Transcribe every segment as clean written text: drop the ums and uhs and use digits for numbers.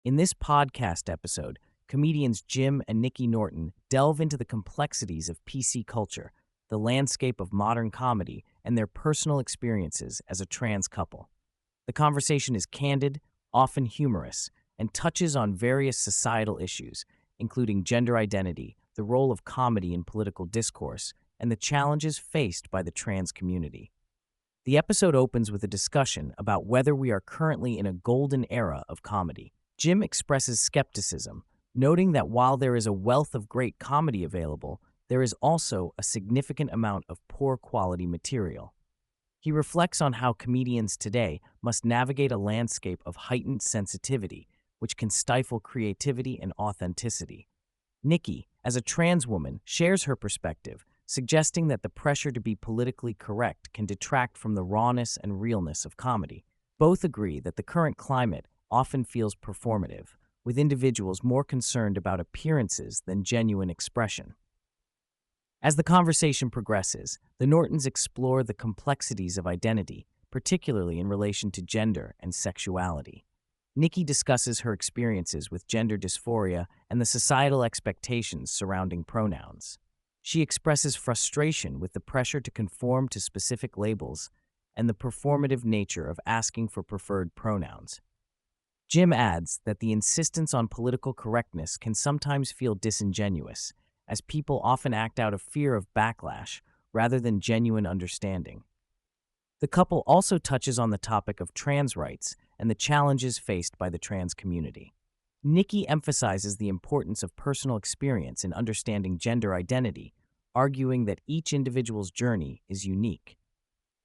In this podcast episode, comedians Jim and Nikki Norton delve into the complexities of PC culture, the landscape of modern comedy, and their personal experiences as a trans couple. The conversation is candid, often humorous, and touches on various societal issues, including gender identity, the role of comedy in political discourse, and the challenges faced by the trans community. The episode opens with a discussion about whether we are currently in a golden era of comedy. Jim expresses skepticism, noting that while there is a wealth of great comedy available, there is also a significant amount of poor quality material. He reflects on how comedians today must navigate a landscape of heightened sensitivity, which can stifle creativity and authenticity. Nikki, as a trans woman, shares her perspective, suggesting that the pressure to be politically correct can detract from the rawness and realness of comedy. Both agree that the current climate often feels performative, with individuals more concerned about appearances than genuine expression. As the conversation progresses, the Nortons explore the complexities of identity, particularly in relation to gender and sexuality. Nikki discusses her experiences with gender dysphoria and the societal expectations surrounding pronouns. She expresses frustration with the pressure to conform to specific labels and the performative nature of asking for preferred pronouns. Jim adds that the insistence on political correctness can sometimes feel disingenuous, as people often act out of fear of backlash rather than genuine understanding. The couple also touches on the topic of trans rights and the challenges faced by the trans community. Nikki emphasizes the importance of personal experience in understanding gender identity, arguing that each individual's journey is unique.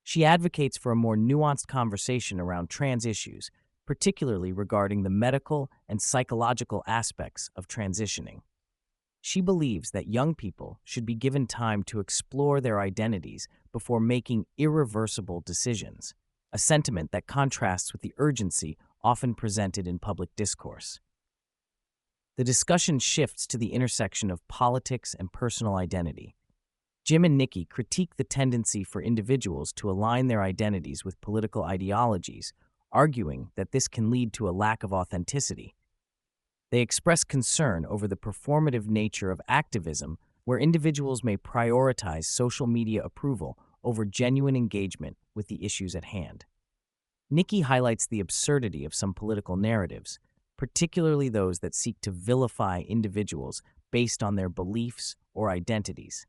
She advocates for a more nuanced conversation around trans issues, particularly regarding the medical and psychological aspects of transitioning. She believes that young people should be given time to explore their identities before making irreversible decisions, a sentiment that contrasts with the urgency often presented in public discourse. The discussion shifts to the intersection of politics and personal identity. Jim and Nikki critique the tendency for individuals to align their identities with political ideologies, arguing that this can lead to a lack of authenticity. They express concern over the performative nature of activism, where individuals may prioritize social media approval over genuine engagement with the issues at hand. Nikki highlights the absurdity of some political narratives, particularly those that seek to vilify individuals based on their beliefs or identities.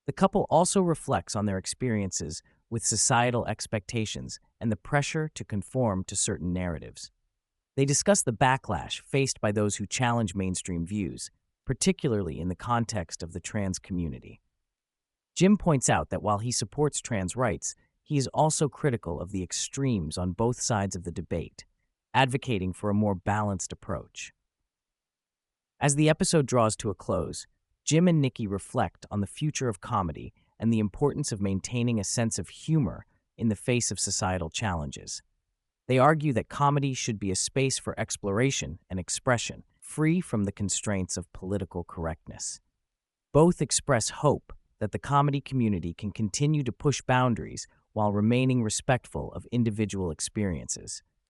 The couple also reflects on their experiences with societal expectations and the pressure to conform to certain narratives. They discuss the backlash faced by those who challenge mainstream views, particularly in the context of the trans community. Jim points out that while he supports trans rights, he is also critical of the extremes on both sides of the debate, advocating for a more balanced approach. As the episode draws to a close, Jim and Nikki reflect on the future of comedy and the importance of maintaining a sense of humor in the face of societal challenges. They argue that comedy should be a space for exploration and expression, free from the constraints of political correctness. Both express hope that the comedy community can continue to push boundaries while remaining respectful of individual experiences.